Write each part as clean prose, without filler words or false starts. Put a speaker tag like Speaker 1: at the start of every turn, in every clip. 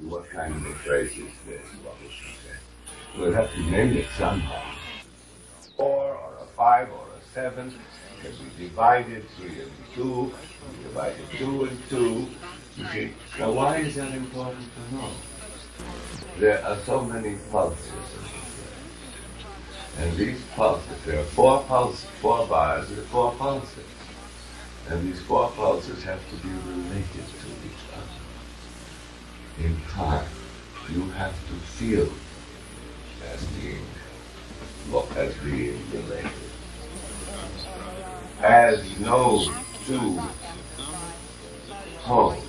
Speaker 1: you what kind of a phrase is this? What would you say? We'll have to name it somehow. 4 or a 5 or a 7 can be divided 3 and 2, divided 2 and 2. You see, now why is that important to know? There are so many pulses in the phrase. And these pulses, there are 4 bars and 4 pulses. And these 4 pulses have to be related to each other. In time, you have to feel as being related. As no 2 tones,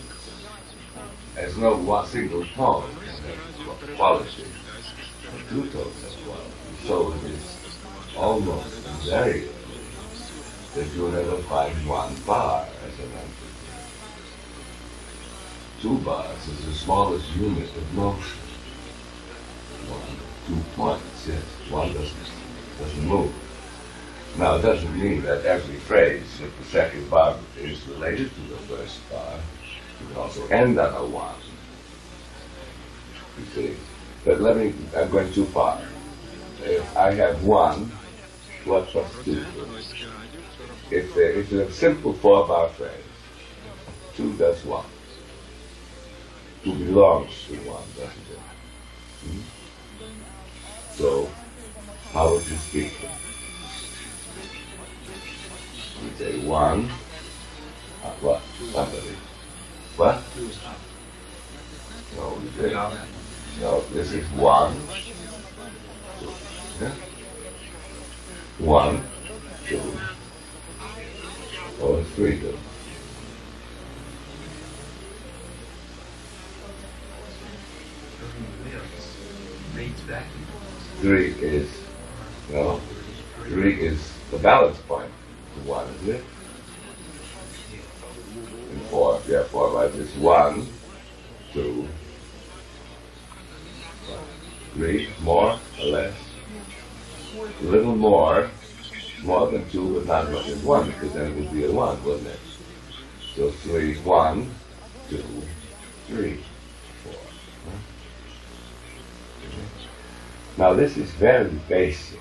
Speaker 1: as no one single tone can have quality, 2 tones have quality. So it is almost invariable that you'll never find 1 bar as an amplitude. 2 bars is the smallest unit of motion. 2 points, yes. 1 doesn't move. Now it doesn't mean that every phrase, if the second bar is related to the first bar, you can also end on a 1. You see? But I'm going too far. If I have 1, what plus 2? If it's a simple 4-bar phrase, 2 does 1. 2 belongs to 1, doesn't it? So, how would you speak it? You say 1, what? Somebody. What? No, you say, no, this is 1. 2. Yeah? 1, 2. Or 3 do. Three is the balance point to 1, isn't it? And 4, yeah, 4 bars is 1, 2, 3, more or less. A little more than 2, but not as much as 1, because then it would be a 1, wouldn't it? So 3, 1, 2, 3, 4. Now this is very basic.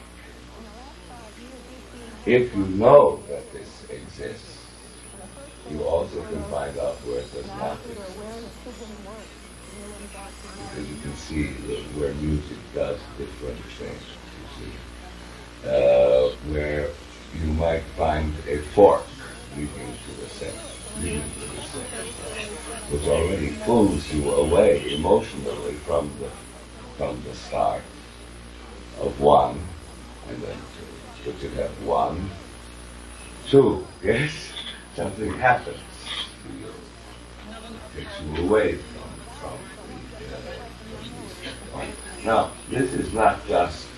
Speaker 1: If you know that this exists, you also can find out where it does not exist. Because you can see where music does different things, you see. Where you might find a fork leading to the center, which already pulls you away emotionally from the start of 1 and then 2. But you have 1, 2, yes? Something happens to you. It takes you away from the Now, this is not just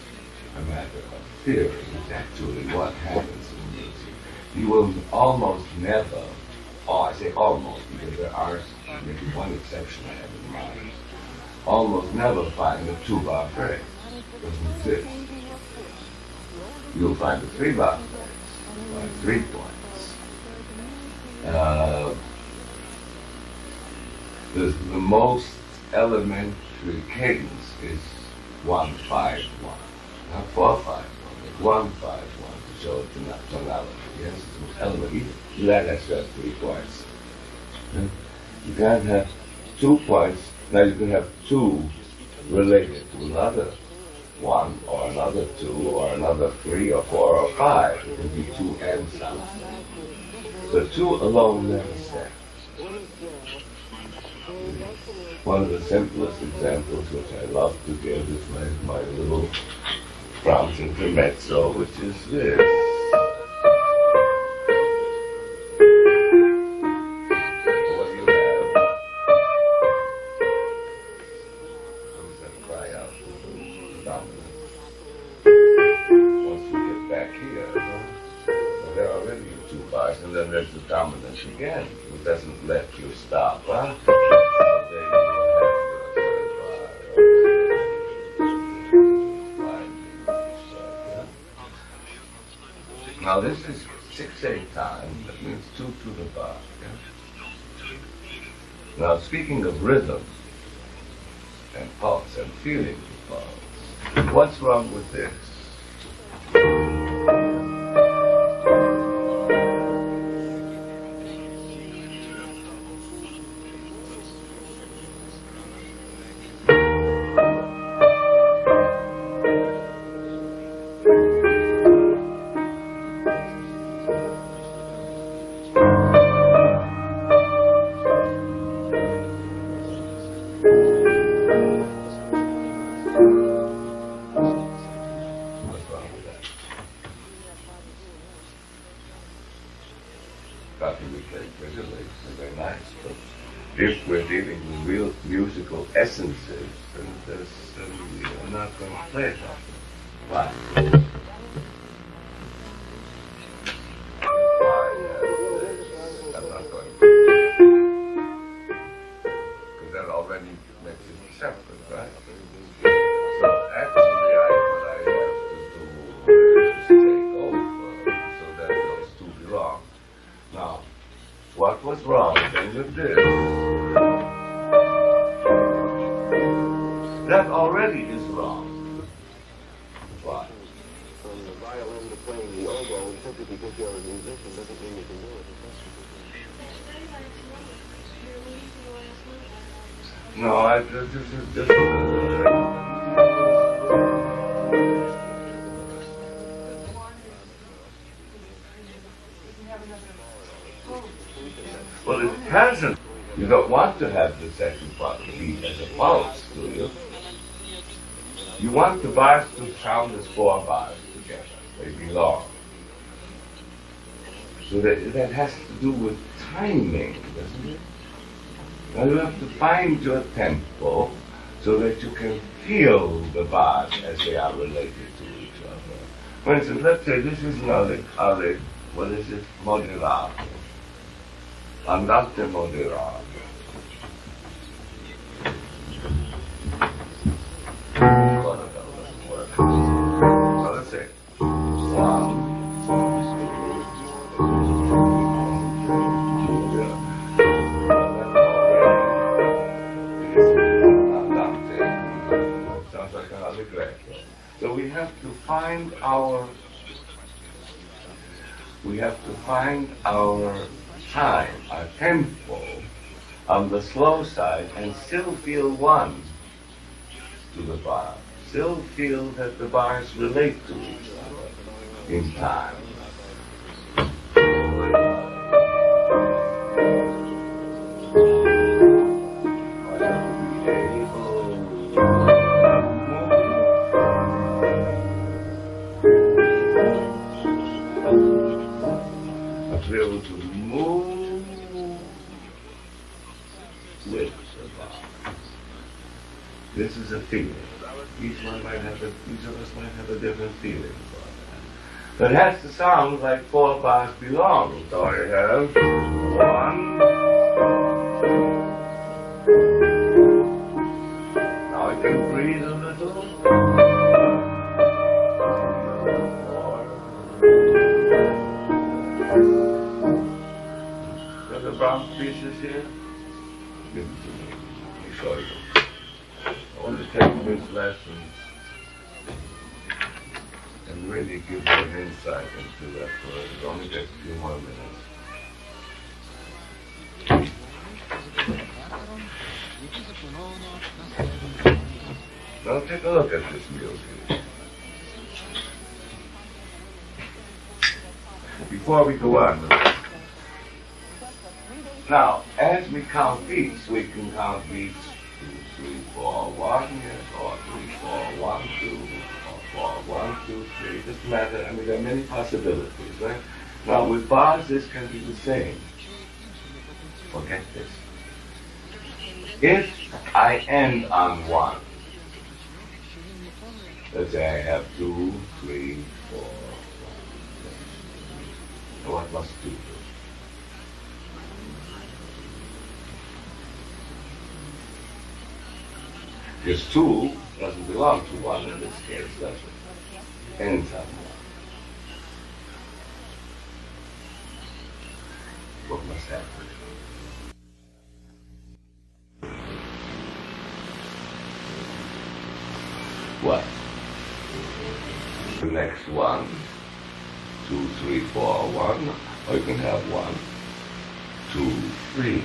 Speaker 1: a matter of theory, it's actually what happens in music. You will almost never, I say almost because there are maybe one exception I have in mind, almost never find a 2-bar phrase. It doesn't exist. You'll find a 3-bar phrase, like 3 points. The most elementary cadence is 1, 5, 1. Not 4, 5, 1, but 1, 5, 1 to show the tonality. Yes, it's the most elementary. That has got 3 points. You can't have 2 points. Now you can have 2 related to another 1 or another 2 or another 3 or 4 or 5. It can be 2 and something. But 2 alone never stands. One of the simplest examples which I love to give is my little Brahms Intermezzo, which is this. What do you have? What does that cry out to the dominant? Once we get back here, well, there are already 2 bars, and then there's the dominant again, who doesn't let you stop, huh? Now this is 6/8 time, that means 2 to the bar. Yeah? Now speaking of rhythm, pulse and feeling the pulse. What's wrong with this? If we're dealing with real musical essences, then we are not going to play that. Why? I'm not going to. Because that already makes it separate, right? So actually, what I have to do is take over so that those two belong. Now, what was wrong then with this? That already is wrong. Why?
Speaker 2: From the violin to playing the oboe, simply because you're a musician doesn't mean you can do it.
Speaker 1: No, this is just... Well, it hasn't. You don't want to have the second part be as a pulse, do you? You want the bars to sound as 4 bars together. They belong. So that has to do with timing, doesn't it? Now you have to find your tempo so that you can feel the bars as they are related to each other. For instance, let's say this is an what is it? Moderato. Andante moderato. So let's say 1. Sounds like an allegretto. So we have to find our time, our tempo on the slow side and still feel one to the bar. Still feel that the bars relate to each other in time. To be able to move with the bar. This is a feeling. Each of us might have a different feeling about that. But it has to sound like 4 bars belong. So I have 1. Now I can breathe a little. 4. Got the Brahms pieces here? Give them to me. Let me show you. I want to take this lesson and really give you an insight into that for us. It only takes a few more minutes. Now take a look at this music. Before we go on, now as we count beats, we can count beats 2, 3, 4, 1, yes, or 3, 4, 1, 2, or 4, 1, 2, 3. It doesn't matter. I mean, there are many possibilities, right? Now, with bars, this can be the same. Forget this. If I end on 1, let's say I have 2, 3, 4, 1. So what must 2 do? Because 2 doesn't belong to 1 in this case, does it? Ends on 1. What must happen? what? The next 1, 2, 3, 4, 1, or you can have 1, 2, 3.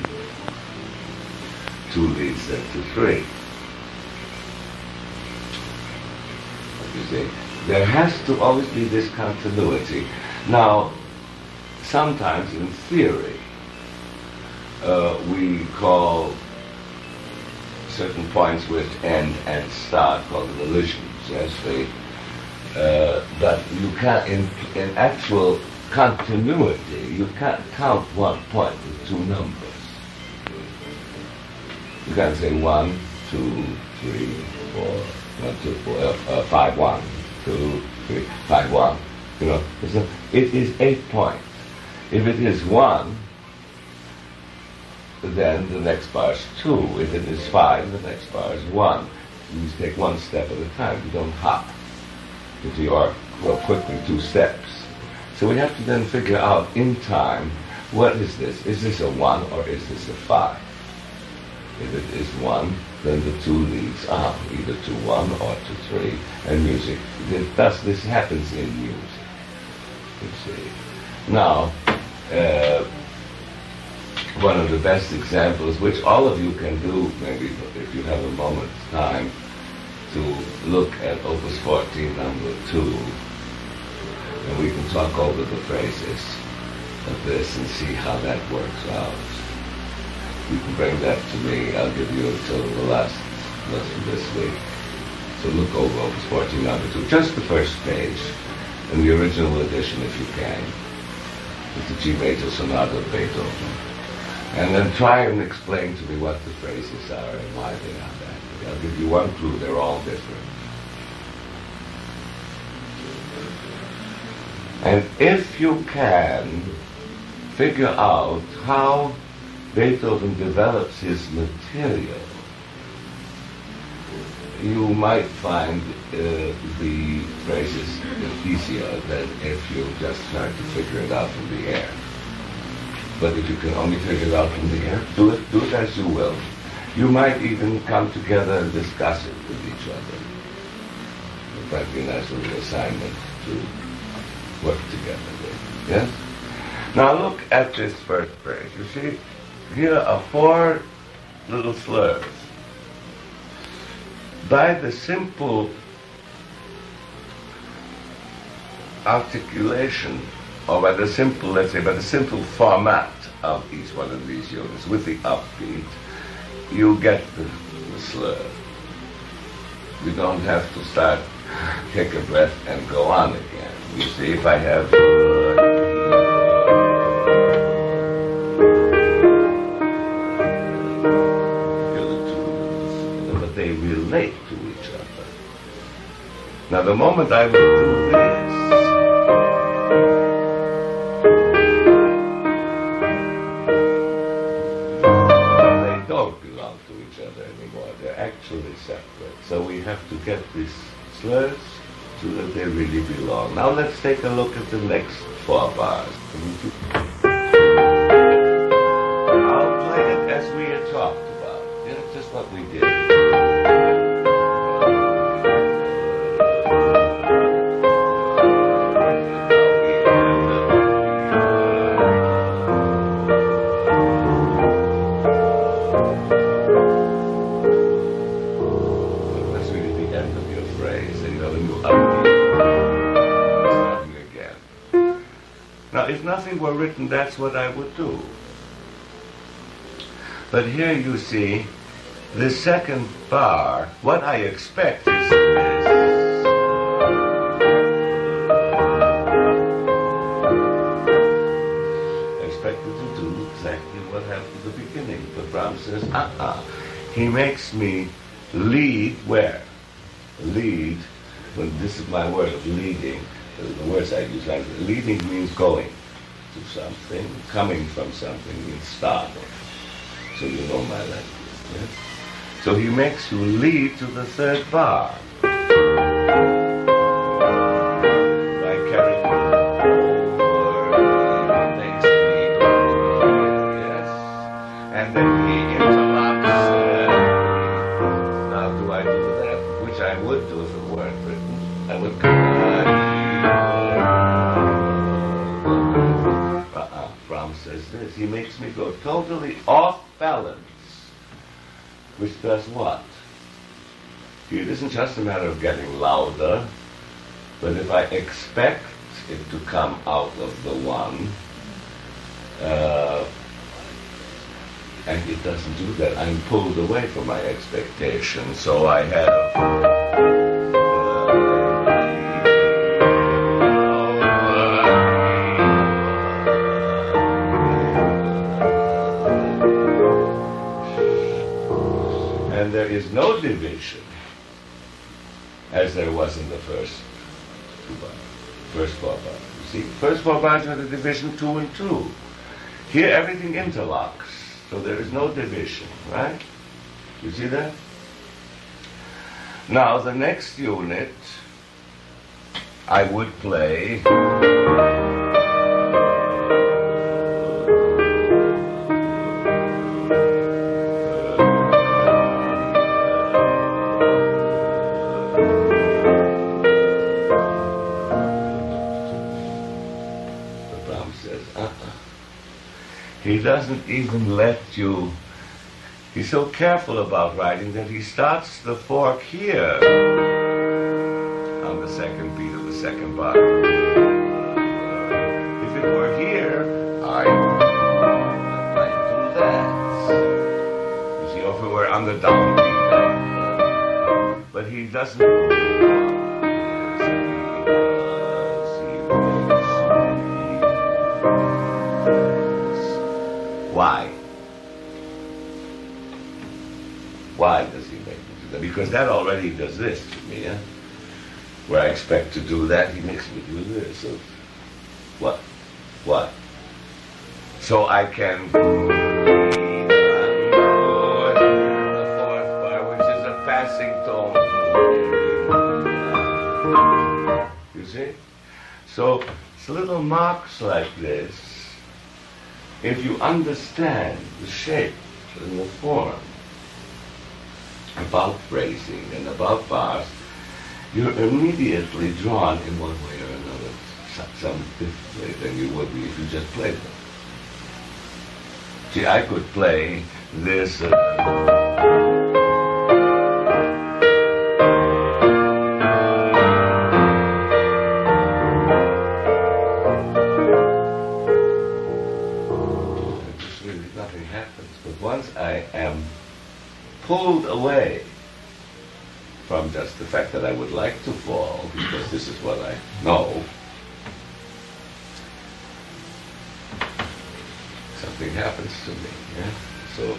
Speaker 1: 2 leads then to 3. You see, there has to always be this continuity. Now, sometimes in theory, we call certain points which end and start called volitions. Yes, but you can't, in actual continuity, you can't count one point with 2 numbers. You can't say 1, 2, 3, 4, 1, 2, 4, 5, 1, 2, 3, 5, 1. You know, it is 8 points. If it is 1, then the next bar is 2. If it is 5, the next bar is 1. You take 1 step at a time. You don't hop. If you are quickly 2 steps. So we have to then figure out in time, what is this? Is this a 1 or is this a 5? If it is 1, then the 2 leads on, either to 1 or to 3. And music, thus this happens in music. You see. Now, one of the best examples, which all of you can do, maybe if you have a moment's time, to look at Opus 14, number 2, and we can talk over the phrases of this and see how that works out. You can bring that to me. I'll give you until the last lesson this week. So look over Opus 14, number 2, just the first page, in the original edition if you can. It's the G major sonata of Beethoven. And then try and explain to me what the phrases are and why they are that. I'll give you one clue, they're all different. And if you can figure out how Beethoven develops his material, you might find the phrases easier than if you just try to figure it out from the air. But if you can only figure it out from the air, do it as you will. You might even come together and discuss it with each other. It might be a nice little assignment to work together with. Yes? Now look at this first phrase. You see, here are 4 little slurs. By the simple articulation, or by the simple, let's say, by the simple format of each one of these units, with the upbeat, you get the slur. You don't have to start, take a breath, and go on again. You see, if I have... but they relate to each other. Now, the moment I will do this, actually separate. So we have to get these slurs so that they really belong. Now let's take a look at the next 4 bars. I'll play it as we had talked about. It's just what we did. If nothing were written, that's what I would do. But here you see, the second bar, what I expect is this. I expected to do exactly what happened at the beginning. But Brahms says, He makes me lead where? Lead, when this is my word of leading, the words I use, leading means going to something, coming from something means starting. So you know my language. Yes? So he makes you lead to the 3rd bar. By carrying it over, he makes me over, yes? And then he interlocks. Now do I do that? Which I would do if it weren't written. I would Brahms says this. He makes me go totally off balance. Which does what? It isn't just a matter of getting louder, but if I expect it to come out of the one, and it doesn't do that, I'm pulled away from my expectation. So I have and there is no division, as there was in the first four bars. You see, first four bars are the division 2 and 2. Here everything interlocks, so there is no division, right? You see that? Now the next unit I would play he doesn't even let you, he's so careful about writing that he starts the fork here on the second beat of the second bar. If it were here, I might do that. You see, or if it were on the downbeat, but he doesn't. Why? Why does he make me do that? Because that already does this to me, yeah? Where I expect to do that, he makes me do this. So, what? What? So I can the fourth bar, which is a passing tone. You see? So it's little marks like this. If you understand the shape and the form about phrasing and about bars, you're immediately drawn in one way or another, some differently than you would be if you just played them. See, I could play this. Once I am pulled away from just the fact that I would like to fall, because this is what I know, something happens to me. Yeah? So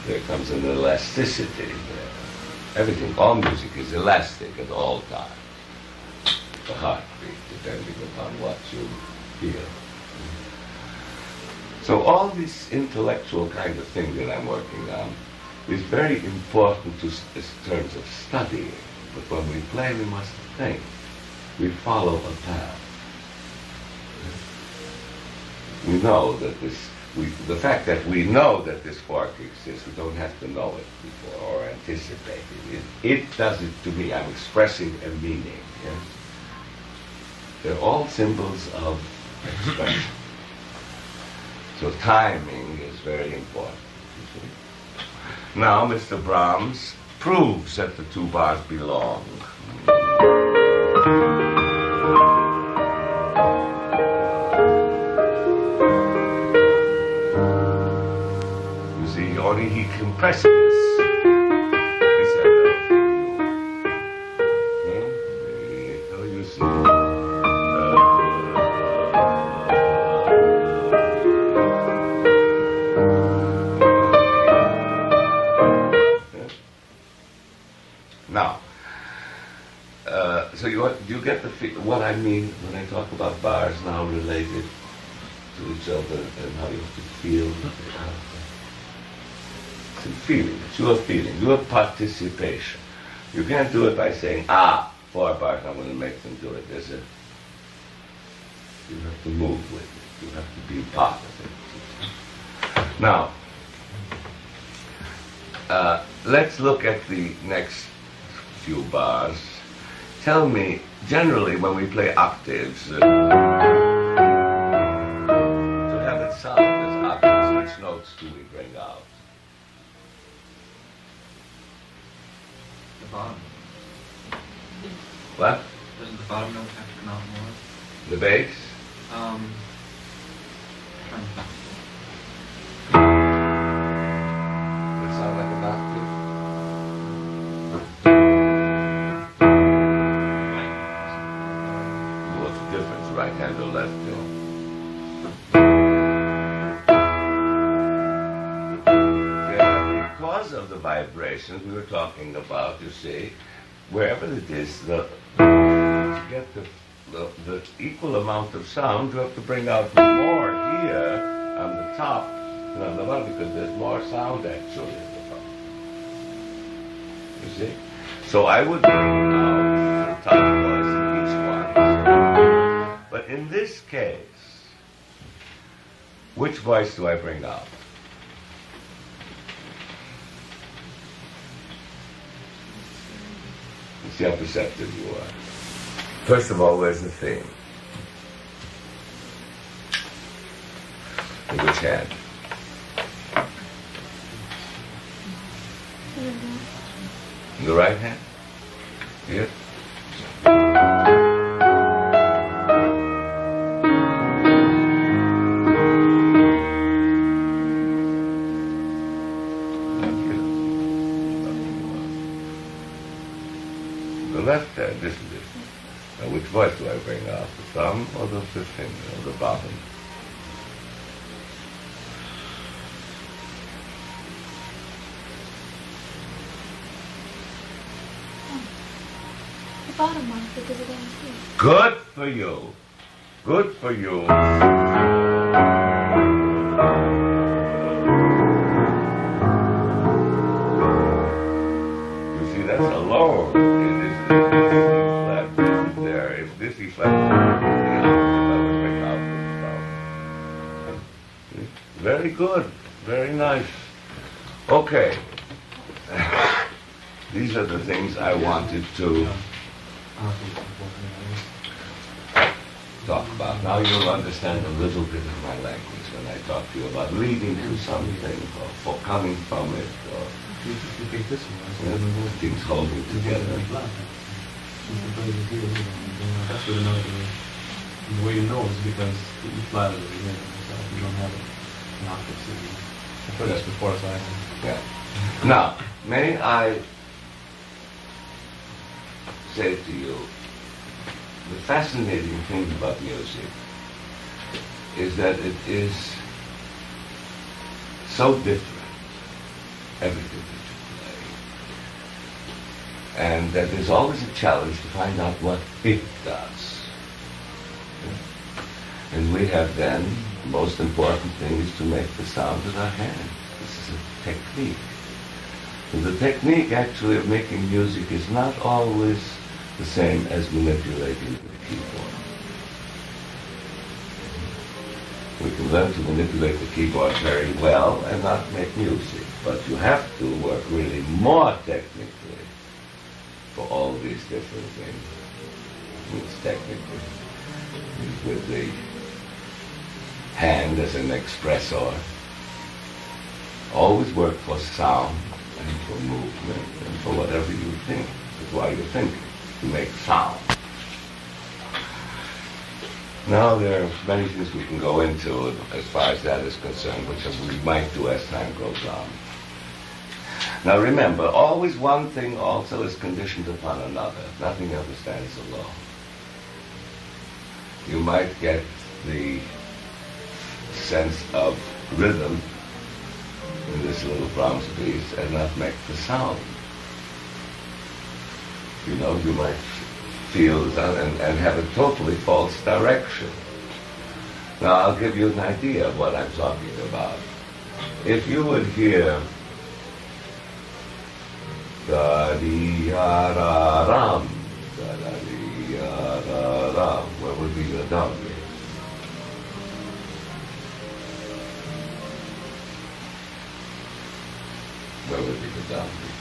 Speaker 1: there comes an elasticity there. Everything, all music is elastic at all times. The heartbeat, depending upon what you feel. So all this intellectual kind of thing that I'm working on is very important in terms of studying. But when we play, we must think. We follow a path. We know that the fact that we know that this fork exists, we don't have to know it before or anticipate it. It does it to me. I'm expressing a meaning. Yes? They're all symbols of expression. So timing is very important. You see? Now, Mr. Brahms proves that the two bars belong. You see, only he compresses. You see. Now, so you get what I mean when I talk about bars now related to each other and how you have to feel. It's a feeling, it's your feeling, your participation. You can't do it by saying, 4 bars, I'm going to make them do it. You have to move with it. You have to be part of it. Now, let's look at the next few bars. Tell me, generally when we play octaves, to have it sound as octaves, which notes do we bring out?
Speaker 3: The bottom.
Speaker 1: What?
Speaker 3: Doesn't the bottom note have to come out more?
Speaker 1: The bass? Does it sound like an octave? What's the difference, right hand or left hand? Yeah, because of the vibrations we were talking about, you see, wherever it is, to get the equal amount of sound, you have to bring out more here on the top than on the bottom, because there's more sound actually at the top. You see? So I would bring out the top voice in each one. But in this case, which voice do I bring out? You see how perceptive you are. First of all, where's the theme? In which hand? In the right hand? Here? The left hand, this is it. Now, which voice do I bring out? The thumb or the fifth finger or the bottom?
Speaker 4: The bottom one, because it ends here.
Speaker 1: Good for you. Good for you. You see, that's a low. It is flat. This is there. If this E flat, I would bring out the sound. Very good. Very nice. Okay. These are the things I wanted to talk about. Now you'll understand a little bit of my language when I talk to you about leading to something or for coming from it or things holding together.
Speaker 5: That's what another the way you know is because you flat it over here, so you don't have an octave signal. I've heard this before, so I
Speaker 1: Yeah. Now, may I say to you, the fascinating thing about music is that it is so different, everything that you play, and that there's always a challenge to find out what it does. And we have then, the most important thing is to make the sound with our hand. This is a technique. And the technique actually of making music is not always the same as manipulating the keyboard. We can learn to manipulate the keyboard very well and not make music, but you have to work really more technically for all these different things. It's technically with the hand as an expressor. Always work for sound and for movement and for whatever you think. That's why you're thinking, to make sound. Now there are many things we can go into as far as that is concerned, which we might do as time goes on. Now remember, always one thing also is conditioned upon another. Nothing ever stands alone. You might get the sense of rhythm in this little Brahms piece and not make the sound. You know, you might feel and have a totally false direction. Now I'll give you an idea of what I'm talking about. If you would hear da-dee-ya-da-ram, da-da-dee-ya-da-ram, where would be the downbeat? Where would be the downbeat?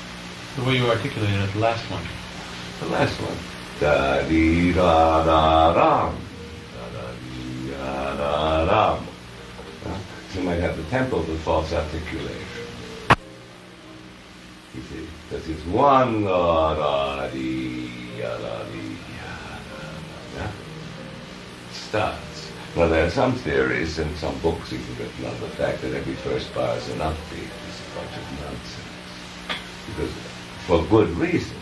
Speaker 5: the way you articulated it, the last one.
Speaker 1: the last one. Da-dee-da-da-dam. Da-da-dee-da-da-dam. So you might have the tempo of the false articulation. You see, because it's one da-dee-da-dee-da-da-da. Starts. Now there are some theories and some books even written on the fact that every first bar is an upbeat. It's a bunch of nonsense. Because for good reason.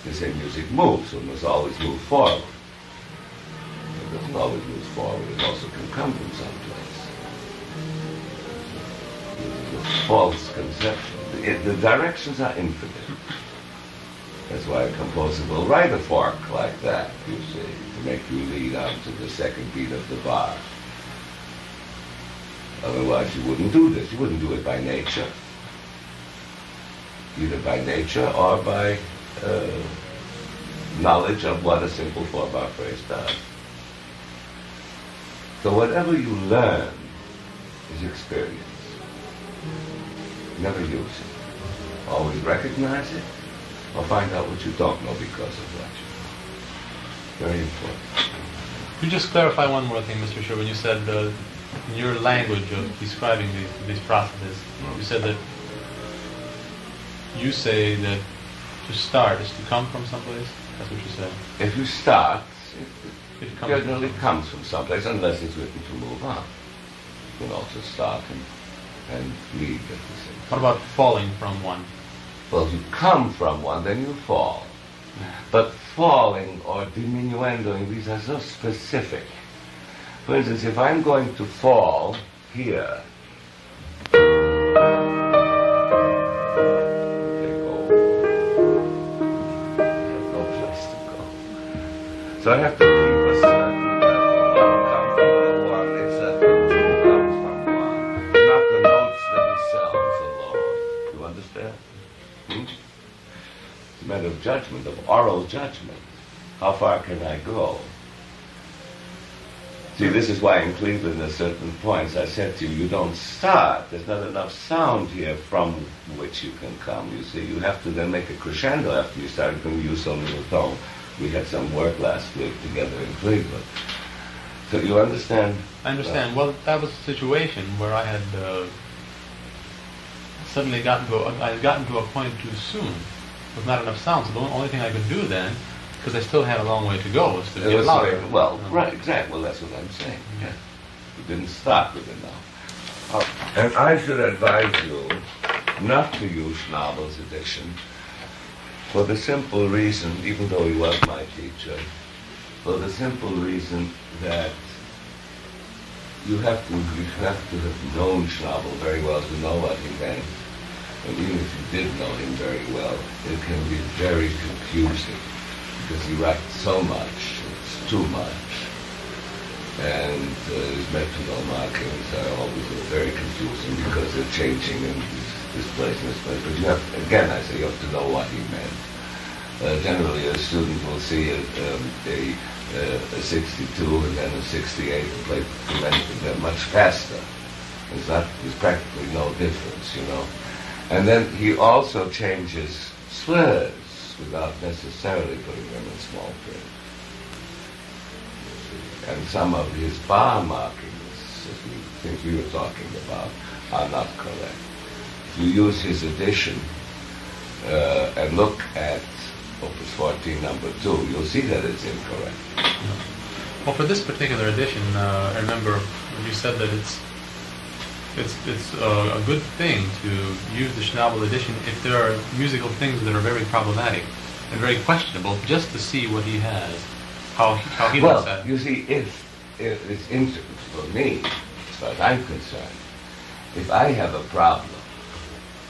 Speaker 1: They say music moves, so it must always move forward. It doesn't always move forward, it also can come from someplace. It's a false conception. The directions are infinite. That's why a composer will write a fork like that, you see, to make you lead on to the second beat of the bar. Otherwise you wouldn't do this. You wouldn't do it by nature. Either by nature or by knowledge of what a simple four-bar phrase does. So whatever you learn is experience. Never use it. Always recognize it, or find out what you don't know because of what you know. Very important.
Speaker 5: Could you just clarify one more thing, Mr. Shure, when you said in your language of describing these processes, you said that you say that to start is to come from someplace? That's what you said.
Speaker 1: If you start,
Speaker 5: It
Speaker 1: generally comes from someplace, unless it's written to move on. You can also start and leave at the same time.
Speaker 5: What about falling from one?
Speaker 1: Well, if you come from one, then you fall. But falling or diminuendoing, these are so specific. For instance, if I'm going to fall here, so I have to keep a certain level. One comes from the one, it's that the two comes from one, not the notes themselves alone. You understand? It's a matter of judgment, of oral judgment. How far can I go? See, this is why in Cleveland at certain points I said to you, you don't start. There's not enough sound here from which you can come, you see. You have to then make a crescendo after you start when you use so little tone. We had some work last week together in Cleveland. So you understand?
Speaker 5: I understand. Well, that was a situation where I had suddenly gotten to a point too soon with not enough sound. So the only thing I could do then, because I still had a long way to go, was to get louder.
Speaker 1: Well, right, exactly. Well, that's what I'm saying. Yeah. You didn't start with enough. And I should advise you not to use Schnabel's edition, for the simple reason, even though he was my teacher, for the simple reason that you have to have known Schnabel very well to know what he meant. And even if you did know him very well, it can be very confusing because he writes so much, it's too much. And his metronome markings are always very confusing because they're changing and this place and this place. But you have, again, I say, you have to know what he meant. Generally, a student will see a 62 and then a 68 and play much faster. There's practically no difference, you know. And then he also changes slurs without necessarily putting them in small print. And some of his bar markings, things we were talking about, are not correct. If you use his edition and look at Opus 14, number 2, you'll see that it's incorrect.
Speaker 5: Well, for this particular edition, I remember you said that it's a good thing to use the Schnabel edition if there are musical things that are very problematic and very questionable, just to see what he has, how he looks at it.
Speaker 1: You see, if it's interesting for me, as far as I'm concerned, if I have a problem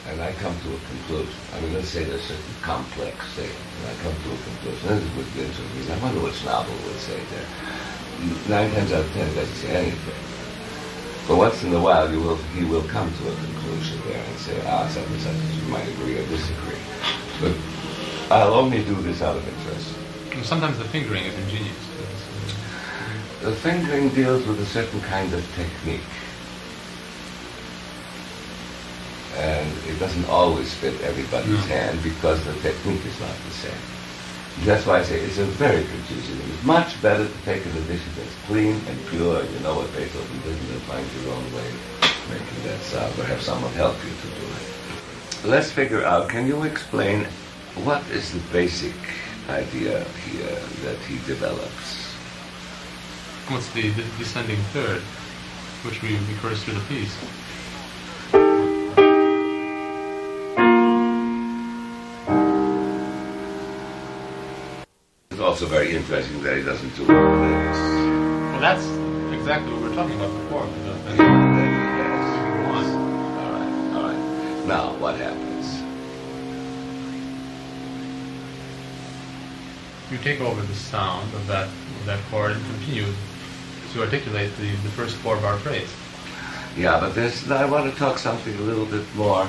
Speaker 1: and I come to a conclusion, I mean, let's say there's a certain complex thing, and I come to a conclusion, this would be interesting. I wonder what Schnabel would say there. 9 times out of 10 he doesn't say anything. But once in a while, he will come to a conclusion there and say, such and such, you might agree or disagree. But I'll only do this out of interest.
Speaker 5: And sometimes the fingering is ingenious.
Speaker 1: The fingering deals with a certain kind of technique. And it doesn't always fit everybody's hand because the technique is not the same. That's why I say it's a very good edition. It's much better to take an edition that's clean and pure. You know what Beethoven did, and find your own way of making that sound, or have someone help you to do it. Let's figure out, can you explain what is the basic idea here that he develops?
Speaker 5: What's the descending third, which recurs to the piece?
Speaker 1: It's also very interesting that he doesn't do all this.
Speaker 5: Well, that's exactly what we were talking about before.
Speaker 1: All right. Now, what happens?
Speaker 5: You take over the sound of that chord and continue to articulate the first 4 bar phrase.
Speaker 1: Yeah, but I want to talk something a little bit more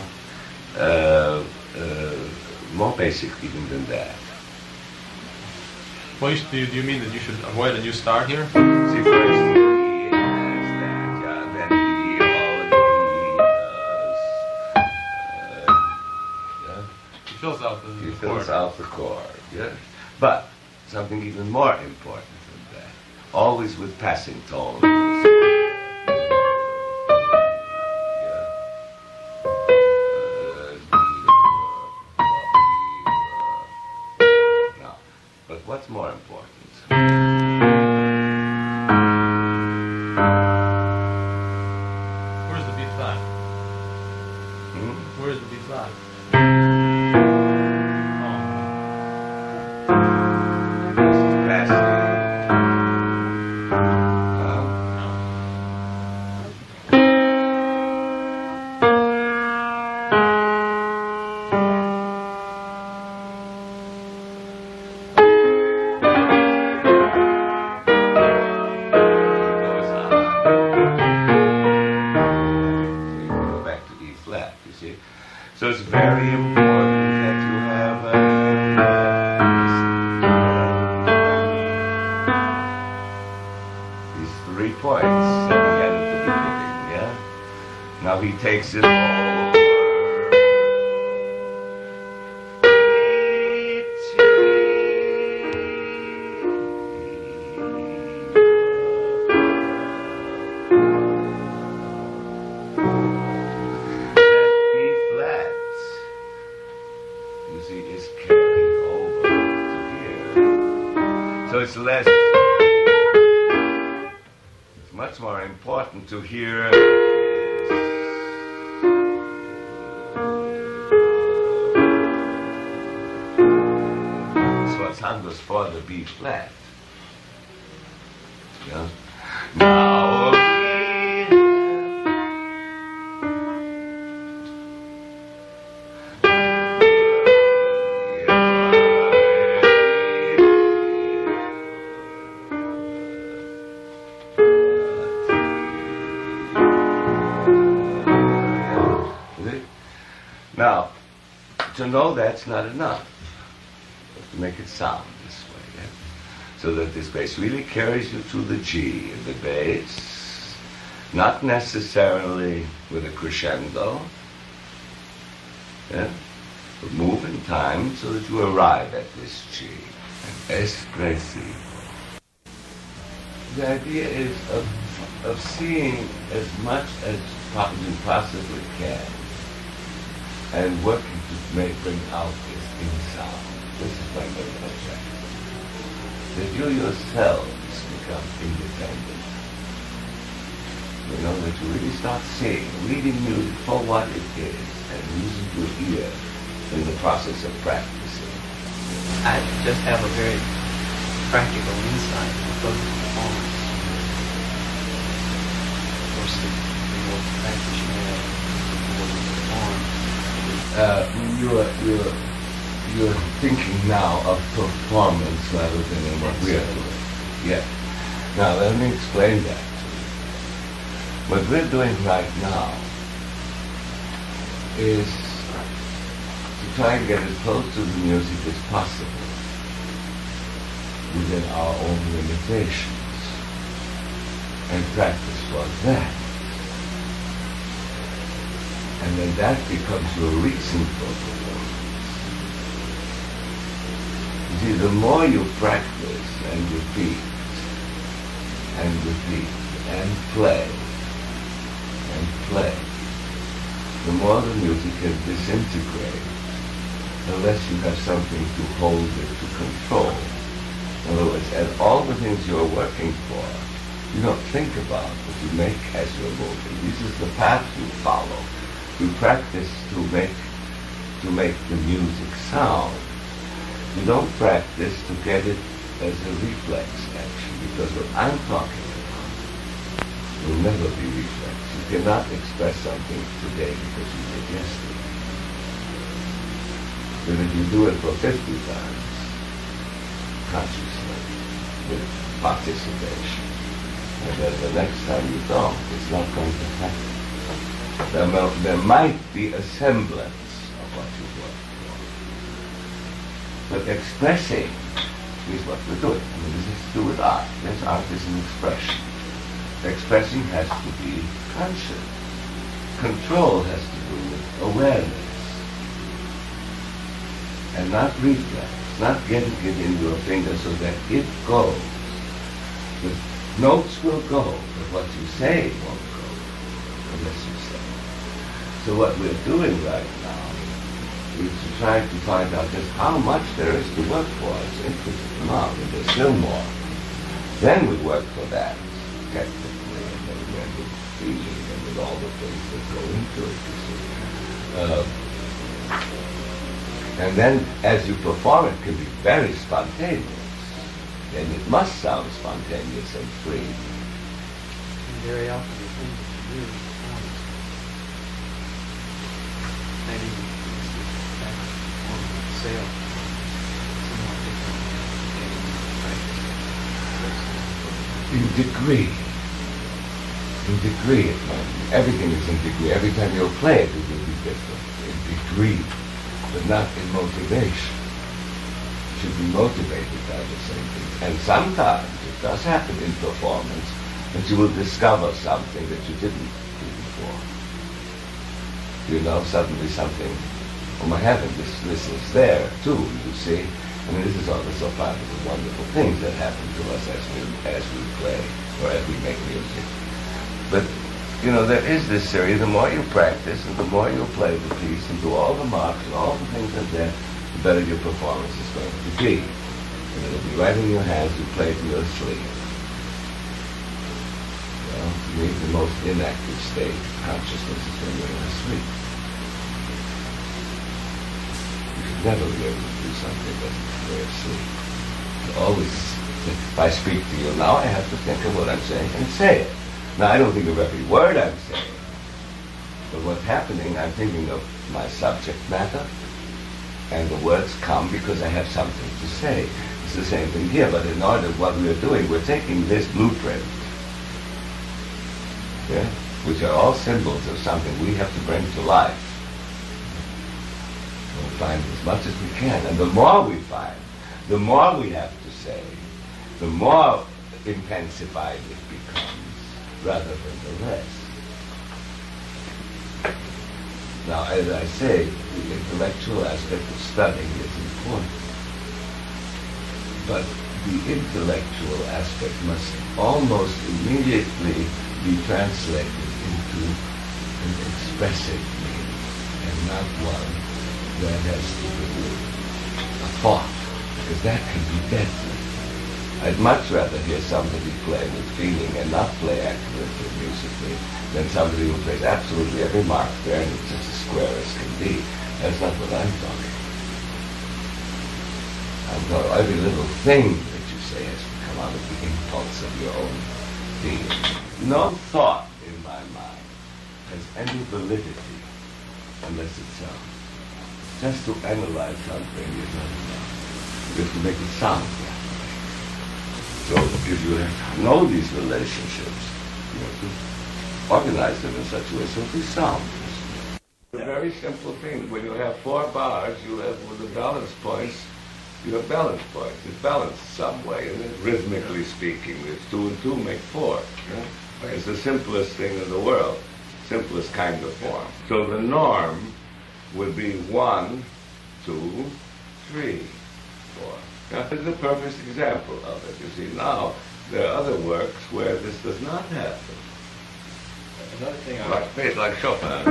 Speaker 1: basic even than that.
Speaker 5: Well, do you mean that you should avoid a new start here?
Speaker 1: See, first he has that, yeah, then he yeah.
Speaker 5: He fills out the
Speaker 1: He
Speaker 5: chord.
Speaker 1: fills out the chord, yeah. But something even more important than that, always with passing tones. What's more important?
Speaker 5: Where's the B flat?
Speaker 1: Hmm?
Speaker 5: Where's the B flat?
Speaker 1: This is passing. So it's very important that you have these 3 points that he had at the beginning, yeah? Now he takes it over. It's much more important to hear sforzando for the B flat. Yeah. Now Now, to know that's not enough. You have to make it sound this way. Yeah? So that this bass really carries you to the G in the bass, not necessarily with a crescendo, yeah? But move in time so that you arrive at this G. And espressivo. The idea is of seeing as much as you possibly can and working to bring out this in sound. This is my main objective. That you yourselves become independent. You know, that you really start seeing, reading music for what it is, and using your ear in the process of practicing.
Speaker 3: I just have a very practical insight of the performance. Of course, the more practice you have, the more you perform.
Speaker 1: You're thinking now of performance rather than in what we are doing. Yeah. Now let me explain that to you. What we're doing right now is to try and get as close to the music as possible within our own limitations and practice for that. And then that becomes your reason for performance. see, the more you practice and repeat and repeat and play, the more the music can disintegrate, unless you have something to hold it, to control. In other words, and all the things you're working for, you don't think about, but you make as you're moving. This is the path you follow. You practice to make the music sound. You don't practice to get it as a reflex, actually, because what I'm talking about will never be reflex. You cannot express something today because you did yesterday. But if you do it for 50 times, consciously, with participation, and then the next time you don't, it's not going to happen. There might be a semblance of what you worked for. But expressing is what we're doing. I mean, this has to do with art. Yes, art is an expression. Expressing has to be conscious. Control has to do with awareness. And not reflex. Not getting it into your finger so that it goes. The notes will go, but what you say won't go unless you say. So what we're doing right now is to try to find out just how much there is to work for. It's an interesting amount, and there's still more. Then we work for that, technically, and then with feeling and with all the things that go into it, you see. And then, as you perform, it can be very spontaneous. And it must sound spontaneous and free.
Speaker 3: And very often the things that you do sound maybe back on the sale. Somewhat different. In degree, it might be. Everything is in degree. Every time you'll play it, it will be different. In degree. But not in motivation. You should be motivated by the same things. And sometimes it does happen in performance that you will discover something that you didn't do before. You know, suddenly something, oh my heaven, this is there too, you see. I mean, this is also part of the wonderful things that happen to us as we play or as we make music. But you know, there is this theory, the more you practice and the more you play the piece and do all the marks and all the things like that, the better your performance is going to be. And it'll be right in your hands, you play it in your sleep. Well, to me, the most inactive state of consciousness is when you're asleep. You should never be able to do something that's when you're asleep. You always, if I speak to you now, I have to think of what I'm saying and say it. Now, I don't think of every word I'm saying, but what's happening, I'm thinking of my subject matter, and the words come because I have something to say. It's the same thing here, but in order what we're doing, we're taking this blueprint, yeah, which are all symbols of something we have to bring to life. We'll find as much as we can, and the more we find, the more we have to say, the more intensified it becomes, rather than the rest. Now, as I say, the intellectual aspect of studying is important. But the intellectual aspect must almost immediately be translated into an expressive meaning, and not one that has to do with a thought, because that can be deadly. I'd much rather hear somebody play with feeling and not play accurately musically than somebody who plays absolutely every mark there and it's just as square as can be. That's not what I'm talking about. I'm talking about every little thing that you say has to come out of the impulse of your own being. No thought in my mind has any validity unless it sounds. Just to analyze something is not enough. You have to make it sound. So if you know these relationships, you have to organize them in such a way so they sound. It's a very simple thing. When you have 4 bars, you have, with the balance points, you have balance points. It's balanced some way, and rhythmically speaking, it's 2 and 2 make 4. Yeah? It's the simplest thing in the world, simplest kind of form. So the norm would be 1, 2, 3, 4. That is the perfect example of it. You see, now there are other works where this does not happen.
Speaker 5: Another thing
Speaker 3: Like Chopin.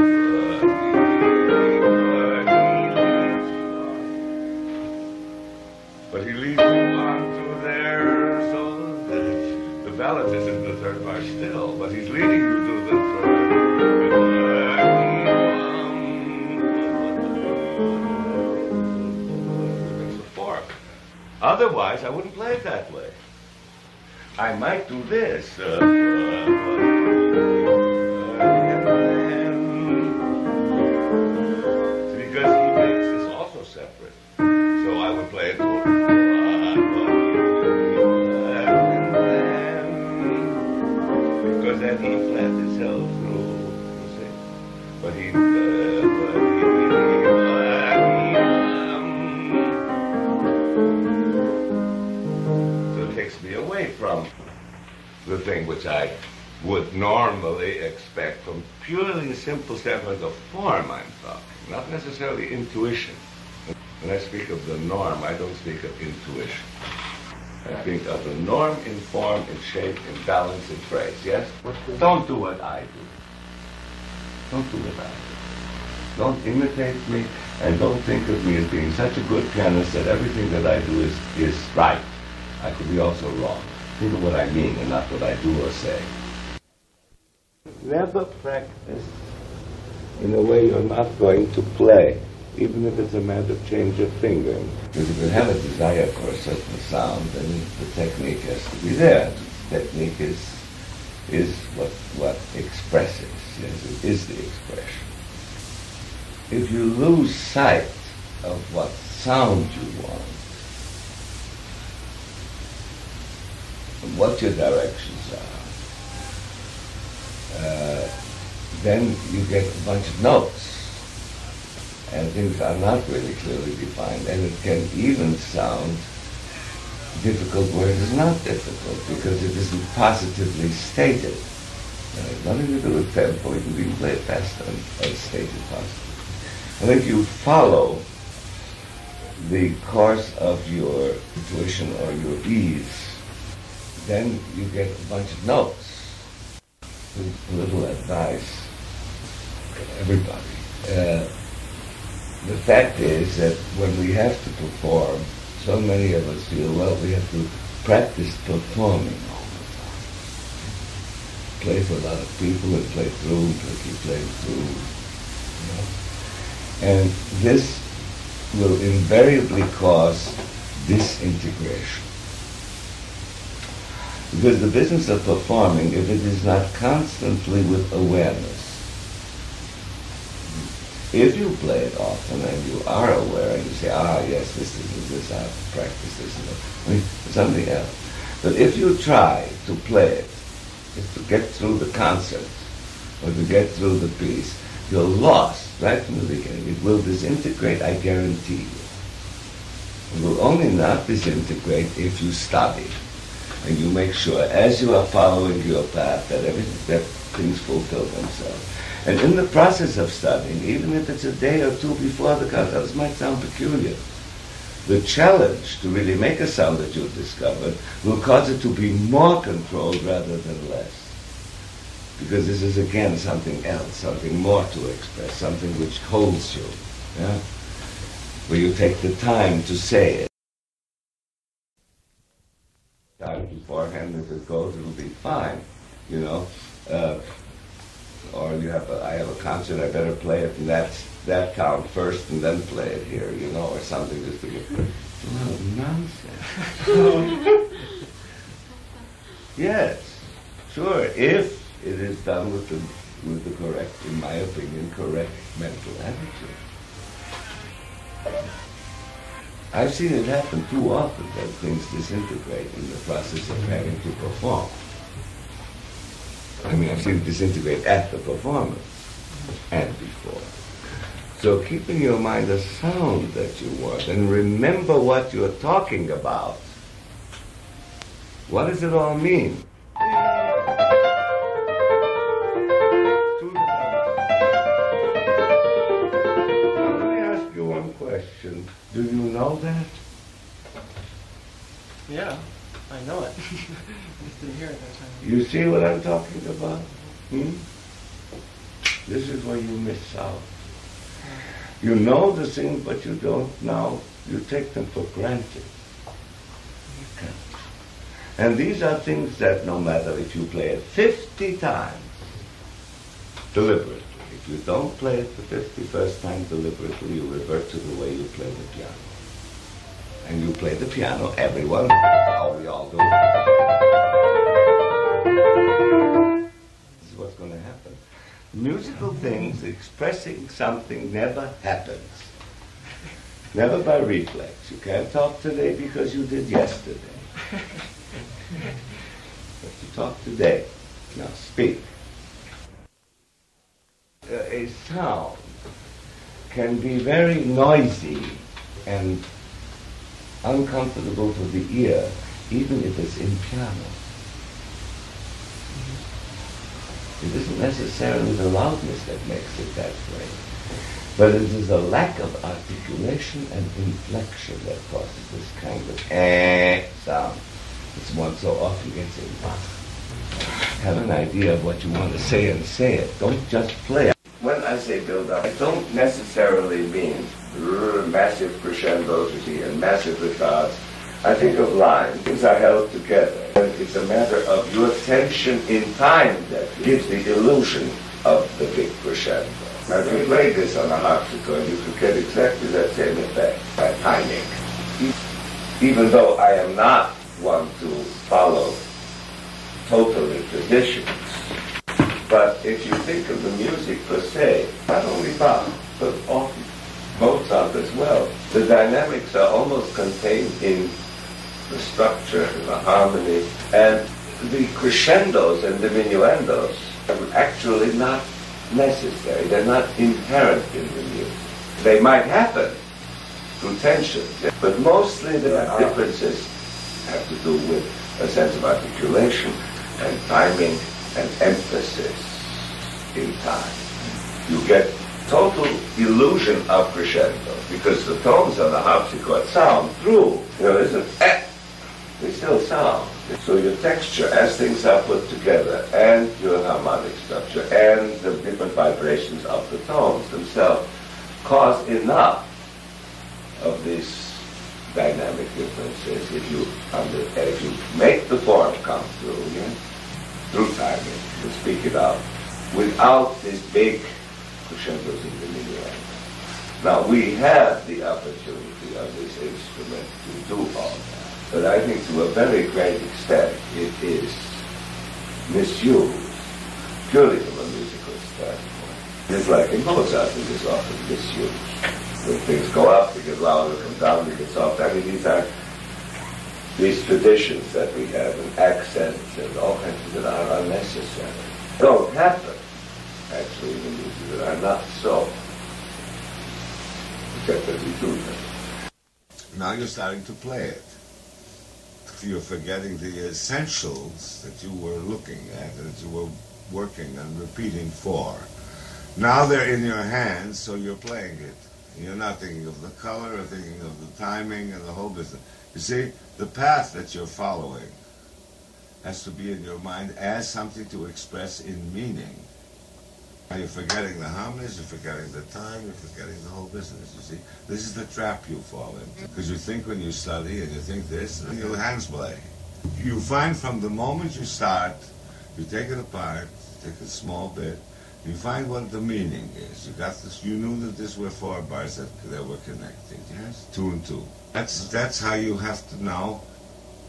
Speaker 3: But he leads you on to there, so that the ballad is in the third bar still, but he's leading you to the third. It's the fourth. Otherwise, I wouldn't play it that way. I might do this. Because he makes this also separate. So I would play it. Because that E flat is held through, you see. But he. So it takes me away from the thing which I would normally expect from purely simple standpoint of form I'm talking, not necessarily intuition. When I speak of the norm, I don't speak of intuition. I think of the norm in form, in shape, in balance, in phrase, yes? Don't do what I do. Don't do what I do. Don't imitate me, and don't think of me as being such a good pianist that everything that I do is right. I could be also wrong. Think of what I mean and not what I do or say. Never practice in a way you're not going to play, even if it's a matter of change of finger. Because if you have a desire for a certain sound, then the technique has to be there. The technique is what expresses. Yes, it is the expression. If you lose sight of what sound you want, and what your directions are, then you get a bunch of notes, and things are not really clearly defined, and it can even sound difficult where it is not difficult, because it isn't positively stated. It has nothing to do with tempo. You can play it faster and stated positively. And if you follow the course of your intuition or your ease, then you get a bunch of notes. A little advice for everybody. The fact is that when we have to perform, so many of us feel, well, we have to practice performing all the time. Play for a lot of people and play through and keep playing through. You know? And this will invariably cause disintegration. Because the business of performing, if it is not constantly with awareness, if you play it often and you are aware and you say, yes, this, I have to practice this, I mean, something else. But if you try to play it, to get through the concert or to get through the piece, you're lost right from the beginning. It will disintegrate, I guarantee you. It will only not disintegrate if you study. And you make sure, as you are following your path, that things fulfill themselves. And in the process of studying, even if it's a day or two before the concert, this might sound peculiar. The challenge to really make a sound that you've discovered will cause it to be more controlled rather than less. Because this is again something else, something more to express, something which holds you, yeah? Where you take the time to say it. Time beforehand, if it goes, it'll be fine, you know. Or I have a concert, I better play it in that count first and then play it here, you know, or something just to get nonsense. Yes, sure, if it is done with the correct, in my opinion, correct mental attitude. I've seen it happen too often that things disintegrate in the process of having to perform. I mean, I've seen it disintegrate at the performance and before. So keep in your mind the sound that you want and remember what you're talking about. What does it all mean? Now, let me ask you one question. Do you know that?
Speaker 6: Yeah, I know it. Just didn't hear it that time.
Speaker 3: You see what I'm talking about? This is where you miss out. You know the things, but you don't now. You take them for granted. Okay. And these are things that no matter if you play it 50 times deliberately, if you don't play it the 51st time deliberately, you revert to the way you play the piano. And you play the piano, everyone, how we all do. This is what's going to happen. Musical things, expressing something never happens. Never by reflex. You can't talk today because you did yesterday. But you talk today. Now speak. A sound can be very noisy and uncomfortable to the ear, even if it's in piano. It isn't necessarily the loudness that makes it that way, but it is a lack of articulation and inflection that causes this kind of sound. It's one so often gets in Bach. Have an idea of what you want to say and say it. Don't just play. When I say build up, I don't necessarily mean massive crescendos, you see, and massive retards. I think of lines. Things are held together. And it's a matter of your tension in time that gives the illusion of the big crescendo. Now, if you play this on a harpsichord, you could get exactly that same effect by timing. Even though I am not one to follow totally traditions, but if you think of the music per se, not only Bach, but often Mozart as well, the dynamics are almost contained in the structure and the harmony, and the crescendos and diminuendos are actually not necessary. They're not inherent in the music. They might happen through tensions, but mostly the differences have to do with a sense of articulation and timing and emphasis in time. You get total illusion of crescendo because the tones on the harpsichord sound through. Isn't they still sound. So your texture, as things are put together, and your harmonic structure, and the different vibrations of the tones themselves, cause enough of these dynamic differences if you make the form come through, through timing, to speak it out, without these big crescendos and diminuendos. Now, we have the opportunity of this instrument to do all that. But I think to a very great extent it is misused, purely from a musical standpoint. It's like in Mozart, it is often misused. When things go up, they get louder, come down, they get soft. I mean, these are these traditions that we have, and accents and all kinds of that are unnecessary. Don't happen, actually, in the music that are not so, except that we do them.
Speaker 7: Now you're starting to play it. You're forgetting the essentials that you were looking at, that you were working and repeating for. Now they're in your hands, so you're playing it. You're not thinking of the color or thinking of the timing and the whole business. You see, the path that you're following has to be in your mind as something to express in meaning. Now you're forgetting the harmonies, you're forgetting the time, you're forgetting the whole business, you see. This is the trap you fall into. Because you think when you study and you think this, and your hands play. You find from the moment you start, you take it apart, take a small bit, you find what the meaning is. You got this, you knew that these were 4 bars that were connected, yes? 2 and 2. That's how you have to now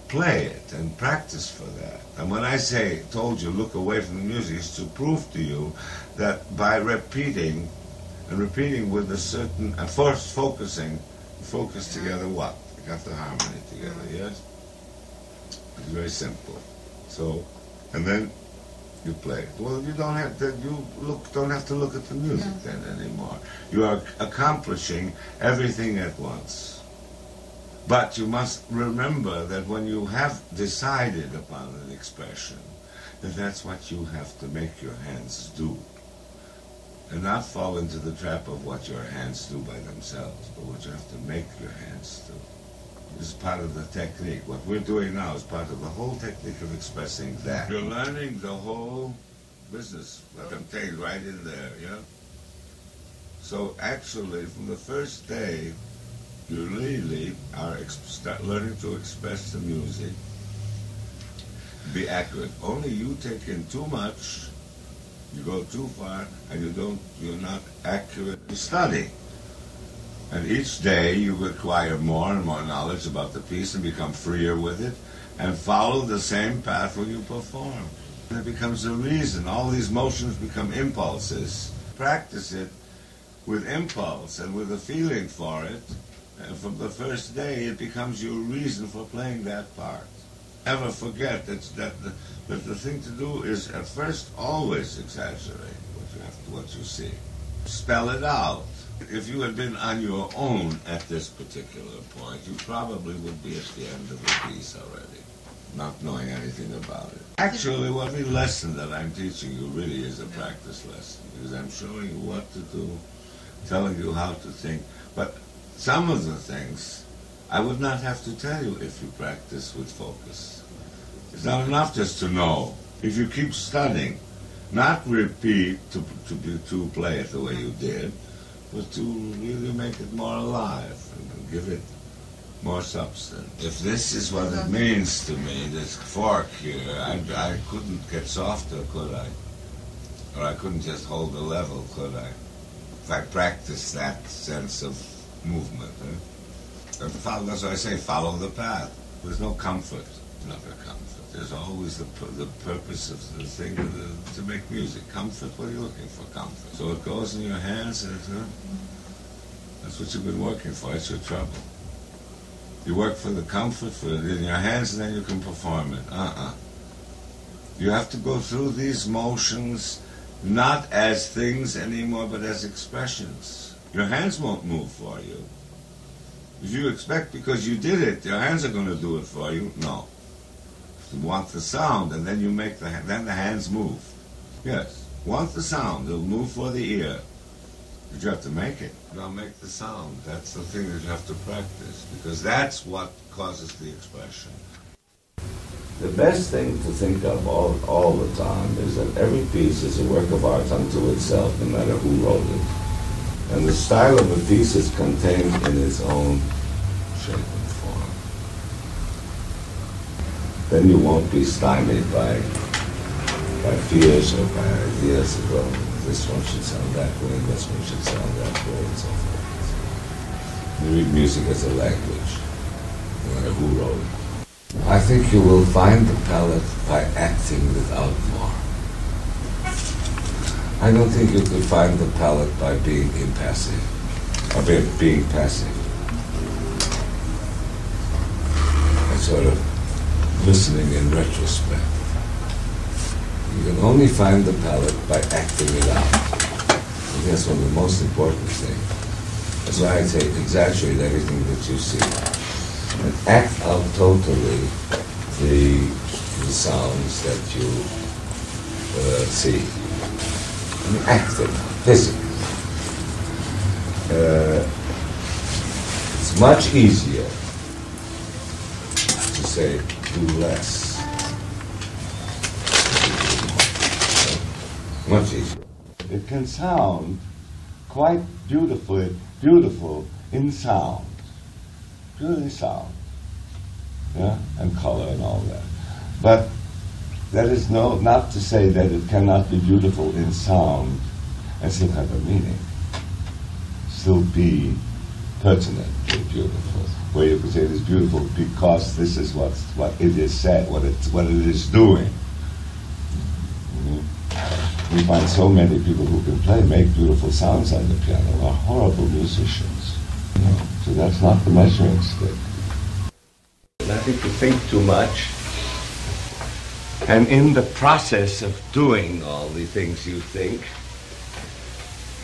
Speaker 7: play it and practice for that. And when I say, told you, look away from the music, it's to prove to you that by repeating, and repeating with a certain, first focusing, focus together what? You got the harmony together, yes? It's very simple. So, and then you play it. Well, you don't have to, don't have to look at the music then anymore. You are accomplishing everything at once. But you must remember that when you have decided upon an expression, that that's what you have to make your hands do. And not fall into the trap of what your hands do by themselves, but what you have to make your hands do. is part of the technique. What we're doing now is part of the whole technique of expressing that. You're learning the whole business, like I'm saying, right in there, yeah? So actually, from the first day, you really are start learning to express the music, be accurate. Only you take in too much, you go too far, and you're not accurate. You study. And each day you acquire more and more knowledge about the piece and become freer with it and follow the same path when you perform. And it becomes a reason. All these motions become impulses. Practice it with impulse and with a feeling for it. And from the first day it becomes your reason for playing that part. Never forget that the thing to do is at first always exaggerate what you see. Spell it out. If you had been on your own at this particular point, you probably would be at the end of the piece already, not knowing anything about it. Actually, every lesson that I'm teaching you really is a practice lesson, because I'm showing you what to do, telling you how to think. But some of the things I would not have to tell you if you practice with focus. It's not enough just to know. If you keep studying, not repeat to play it the way you did, but to really make it more alive and give it more substance. If this is what it means to me, this fork here, I couldn't get softer, could I? Or I couldn't just hold the level, could I? If I practice that sense of movement. That's why I say follow the path. There's no comfort, never comfort. There's always the purpose of the thing to make music. Comfort, what are you looking for? Comfort. So it goes in your hands, and that's what you've been working for. It's your trouble. You work for the comfort, for it in your hands, and then you can perform it. You have to go through these motions not as things anymore, but as expressions. Your hands won't move for you. If you expect because you did it, your hands are going to do it for you, no. You want the sound, and then you make then the hands move. Yes, want the sound, it'll move for the ear. But you have to make it. Now make the sound. That's the thing that you have to practice, because that's what causes the expression.
Speaker 3: The best thing to think of all the time is that every piece is a work of art unto itself, no matter who wrote it. And the style of a piece is contained in its own shape and form. Then you won't be stymied by fears or by ideas of, well, this one should sound that way, this one should sound that way, and so forth. You read music as a language, no matter who wrote it. I think you will find the palette by acting without more. I don't think you could find the palette by being impassive, or being passive. And sort of listening in retrospect. You can only find the palette by acting it out. And that's one of the most important things. That's why I say exaggerate everything that you see. And act out totally the sounds that you see. I mean, act them physically. It's much easier to say do less. Much easier. It can sound quite beautiful in sound. Purely sound. Yeah? And color and all that. But that is not to say that it cannot be beautiful in sound and still have a meaning. Still be pertinently beautiful. Where you could say it is beautiful because this is what it is said, what it is doing. Mm-hmm. We find so many people who can make beautiful sounds on the piano are horrible musicians. You know? So that's not the measuring stick. And I think you think too much. And in the process of doing all the things you think,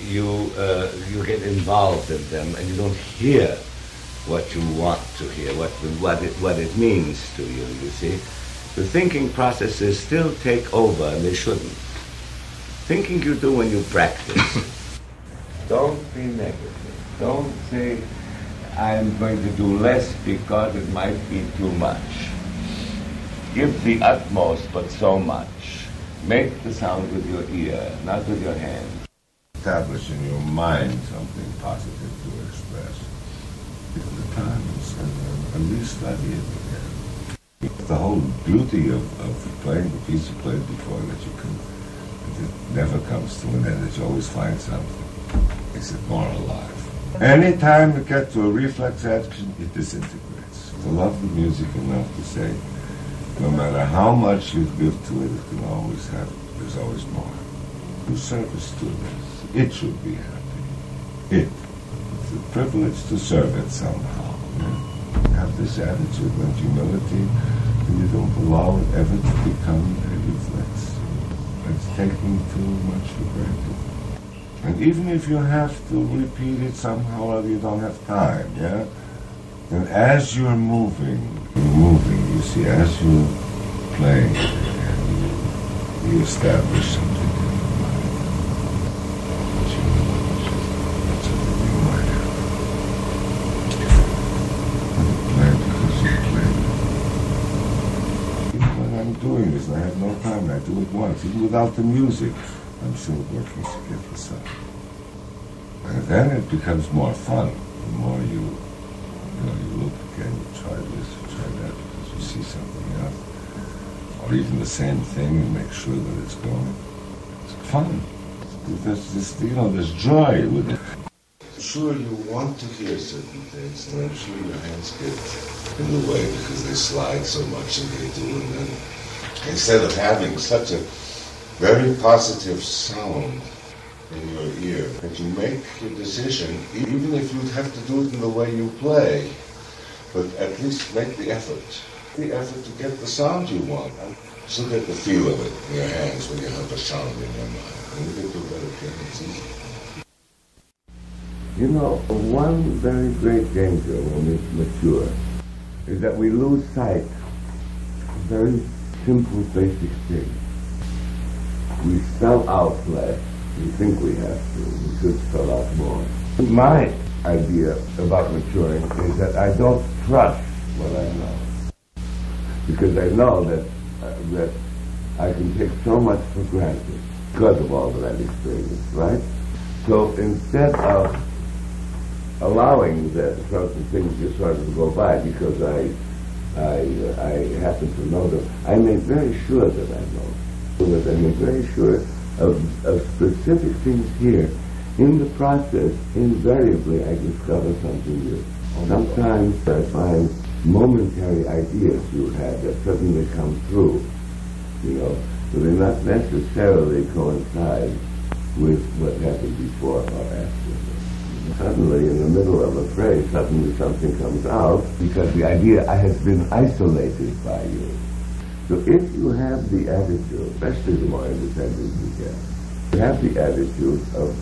Speaker 3: you get involved in them, and you don't hear what you want to hear, what it means to you. You see, the thinking processes still take over, and they shouldn't. Thinking you do when you practice. Don't be negative. Don't say, I'm going to do less because it might be too much. Give the utmost, but so much. Make the sound with your ear, not with your hand.
Speaker 7: Establish in your mind something positive to express. Take the time and re-study it again. The whole beauty of playing the piece you played before, that you can, it never comes to an end, that you always find something. Makes it more alive. Anytime you get to a reflex action, it disintegrates. To love the music enough to say, no matter how much you give to it, it can always have, there's always more. Do service to this. It should be happy. It's a privilege to serve it somehow. Yeah? Have this attitude and humility, and you don't allow it ever to become a reflex. It's taking too much for granted. And even if you have to repeat it somehow or other, you don't have time, yeah? And as you're moving, you see, as you're playing, you establish something in your mind. That's something you might have. And you play because you play. Even when I'm doing this, and I have no time, and I do it once, even without the music, I'm still working to get this up. And then it becomes more fun. The more you look again, you try this, you try that, because you see something else. Or even the same thing, and make sure that it's going. It's fun. There's joy with it. I'm sure you want to hear certain things, and I'm sure your hands get in the way because they slide so much and they do, and then instead of having such a very positive sound in your ear, that you make your decision, even if you have to do it in the way you play, but at least make the effort. The effort to get the sound you want. And still get the feel of it in your hands when you have a sound in your mind. And you get to a better it's easy.
Speaker 3: You know, one very great danger when we mature is that we lose sight of very simple, basic things. We spell out less. We think we have to. We should spell out more. My idea about maturing is that I don't trust what I know. Because I know that I can take so much for granted because of all that I've experienced, right? So instead of allowing that certain things just sort of go by because I happen to know them, I make very sure that I know. Because I make very sure of specific things here. In the process, invariably, I discover something new. Sometimes I find momentary ideas you had that suddenly come through, so they not necessarily coincide with what happened before or after. Suddenly, in the middle of a phrase, suddenly something comes out because the idea has been isolated by you. So if you have the attitude, especially the more independent you get, you have the attitude of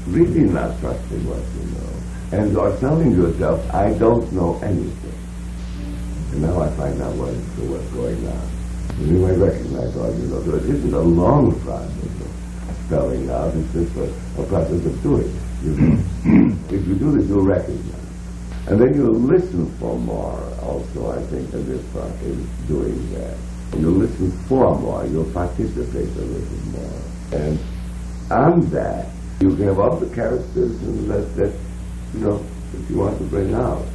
Speaker 3: really not trusting what you know, and are telling yourself, I don't know anything. And now I find out what's going on. And you might recognize all you know. So it isn't a long process of spelling out, it's just a process of doing it. If you do this, you'll recognize. And then you'll listen for more also, I think, in this process, doing that. You'll listen for more, you'll participate a little more. And on that, you can have all the characters that you want to bring out.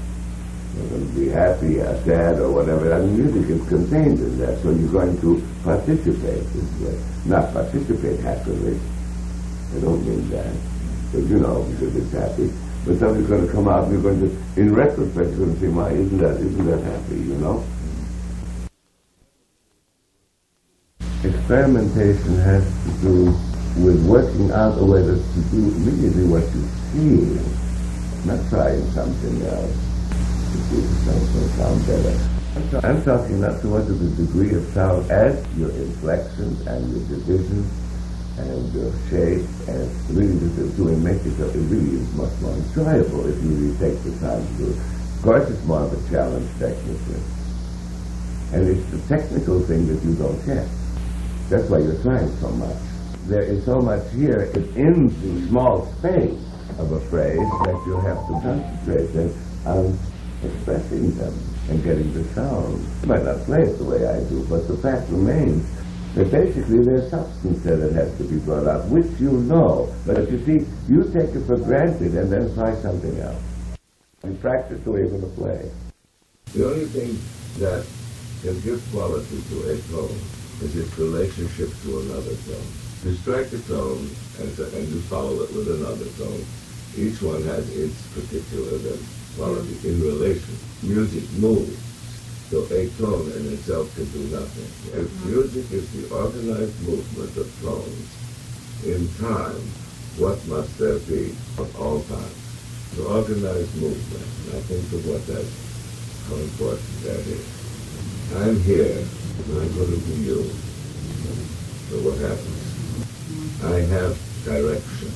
Speaker 3: You're going to be happy or sad or whatever. I mean, music is contained in that, so you're going to participate this way. Not participate happily. I don't mean that. But because it's happy. But something's going to come out and you're going to, in retrospect, you're going to say, "My, isn't that happy, Experimentation has to do with working out a way to do immediately what you feel, not trying something else to see if something will sound better. I'm talking not so much of the degree of sound as your inflections and your divisions and your shape, and really just doing make it really is much more enjoyable if you really take the time to do it. Of course, it's more of a challenge technically, and it's the technical thing that you don't get. That's why you're trying so much. There is so much here in the small space of a phrase that you have to concentrate on expressing them and getting the sound. You might not play it the way I do, but the fact remains that basically there's substance there that has to be brought out, which you know. But you see, you take it for granted and then try something else. You practice the way you're going to play. The only thing that can give quality to a tone is its relationship to another tone. You strike a tone and you follow it with another tone. Each one has its particular quality in relation. Music moves. So a tone in itself can do nothing. If music is the organized movement of tones in time, what must there be at all times? The organized movement. Now think of how important that is. I'm here, and I'm going to be you. So what happens? I have direction.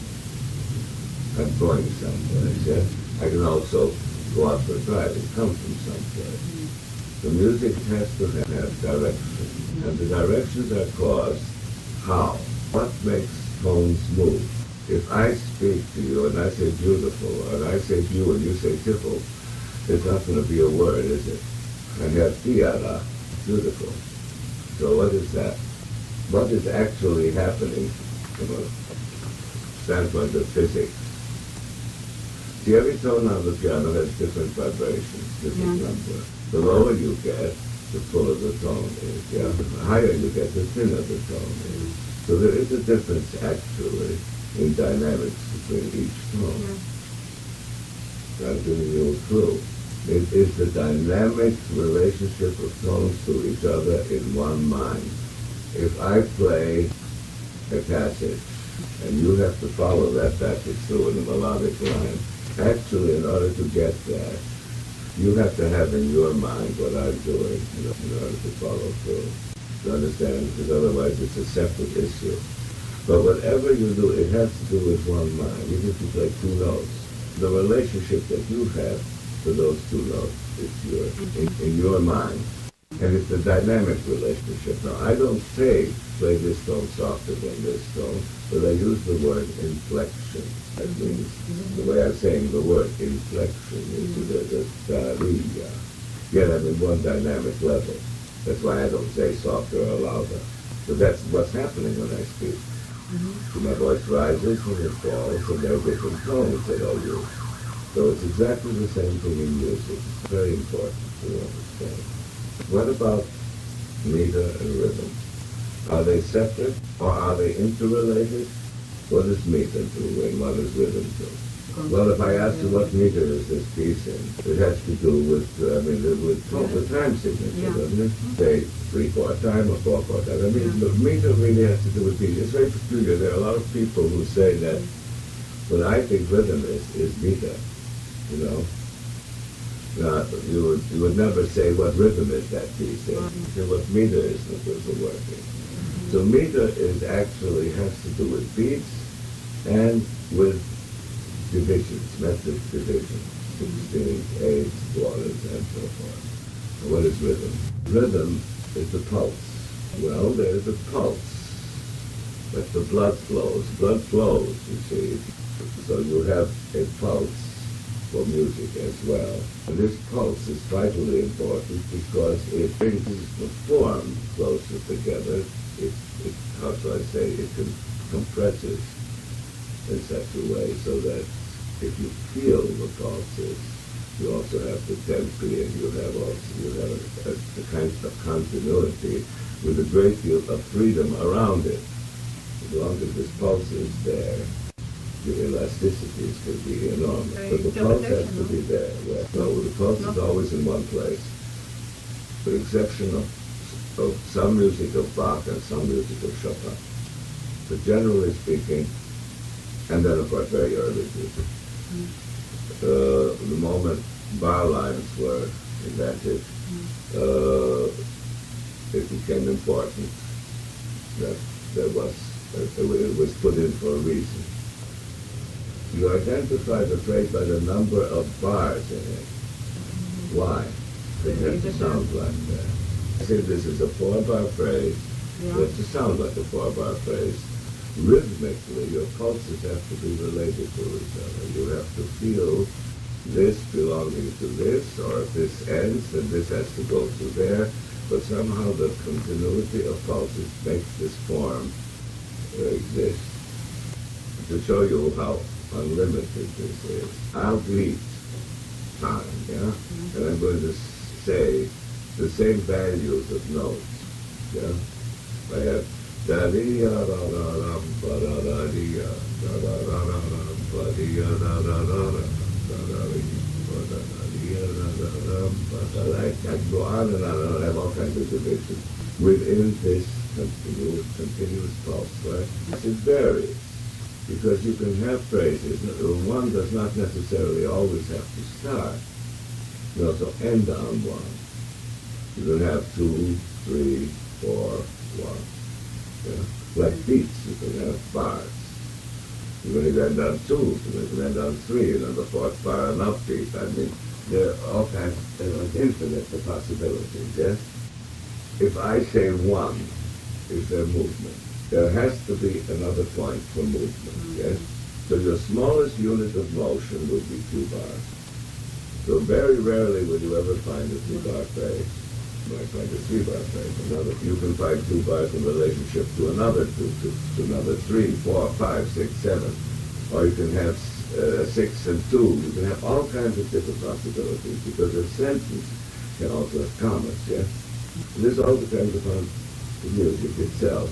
Speaker 3: I'm going someplace, yes? I can also go out for a drive and come from someplace. The music has to have direction, and the directions are caused how? What makes tones move? If I speak to you and I say beautiful, and I say you and you say tiffle, it's not going to be a word, is it? I have tiara, beautiful. So what is that? What is actually happening from a standpoint of physics? See, every tone on the piano has different vibrations, different number. The lower you get, the fuller the tone is. Yeah. The higher you get, the thinner the tone is. So there is a difference, actually, in dynamics between each tone. I'm giving you a clue. It is the dynamic relationship of tones to each other in one mind. If I play a passage, and you have to follow that passage through in a melodic line, actually, in order to get that, you have to have in your mind what I'm doing in order to follow through. You understand? Because otherwise it's a separate issue. But whatever you do, it has to do with one mind. Even if you play two notes, the relationship that you have to those two notes is in your mind. And it's a dynamic relationship. Now, I don't say play this tone softer than this tone, but I use the word inflection. That means the way I'm saying the word inflection is the da-ri-ya. Yet I'm in one dynamic level. That's why I don't say softer or louder. So that's what's happening when I speak. So my voice rises and it falls, and there are different tones that I use. So it's exactly the same thing in music. It's very important to understand. What about meter and rhythm? Are they separate or are they interrelated? What does meter do and what does rhythm do? Well, if I ask you what meter is this piece in, it has to do with, with time signature, doesn't it? Say 3/4 time or 4/4 time. I mean, the meter really has to do with beat. It's very peculiar. There are a lot of people who say that what I think rhythm is meter, you know. You would never say what rhythm is that piece in. Say what meter is the working. So meter is actually has to do with beats and with divisions, metric divisions, 16, 8, quarters, and so forth. And what is rhythm? Rhythm is the pulse. Well, there's a pulse, but the blood flows. Blood flows, you see. So you have a pulse for music as well. And this pulse is vitally important because it brings the form closer together. It how shall I say, it compresses in such a way so that if you feel the pulses, you also have the tempi and you have a kind of continuity with a great deal of freedom around it. As long as this pulse is there, the elasticities can be enormous. But the pulse has to be there. Yeah. No, the pulse is always in one place. With the exception of some music of Bach and some music of Chopin. But generally speaking, and then of course very early music, the moment bar lines were invented, it became important that it was put in for a reason. You identify the phrase by the number of bars in it. Why? It has to sound like that. I say this is a 4-bar phrase. It has to sound like a 4-bar phrase.
Speaker 1: rhythmically, your pulses have to be related to each other. You have to feel this belonging to this, or if this ends, then this has to go to there. But somehow the continuity of pulses makes this form exist. To show you how unlimited this is, I'll greet time, yeah? And I'm going to say the same values of notes, yeah? I have da-dee-ya-da-da-dum, ba-da-da-dee-ya, da-da-da-da-dum, ba-dee-ya-da-da-da-dum, da-da-dee-ya-da-da-dum, ba-da-da. I can go on and on, and I have all kinds of divisions within this continuous pulse, right? It varies, because you can have phrases. One does not necessarily always have to start. You also end on one. You can have 2, 3, 4, 1. Yeah? Like beats, you can have bars. You can end on 2, you can end on 3, and on the fourth bar an upbeat. I mean, there are all kinds, infinite the possibilities, yes? If I say 1, is there movement? There has to be another point for movement, yes? So your smallest unit of motion would be 2 bars. So very rarely will you ever find a 2-bar phrase. You might find a 3-bar phrase. You can find 2 bars in relationship to another 2, to another 3, 4, 5, 6, 7. Or you can have 6 and 2. You can have all kinds of different possibilities, because a sentence can also have commas, yes? And this all depends upon the music itself.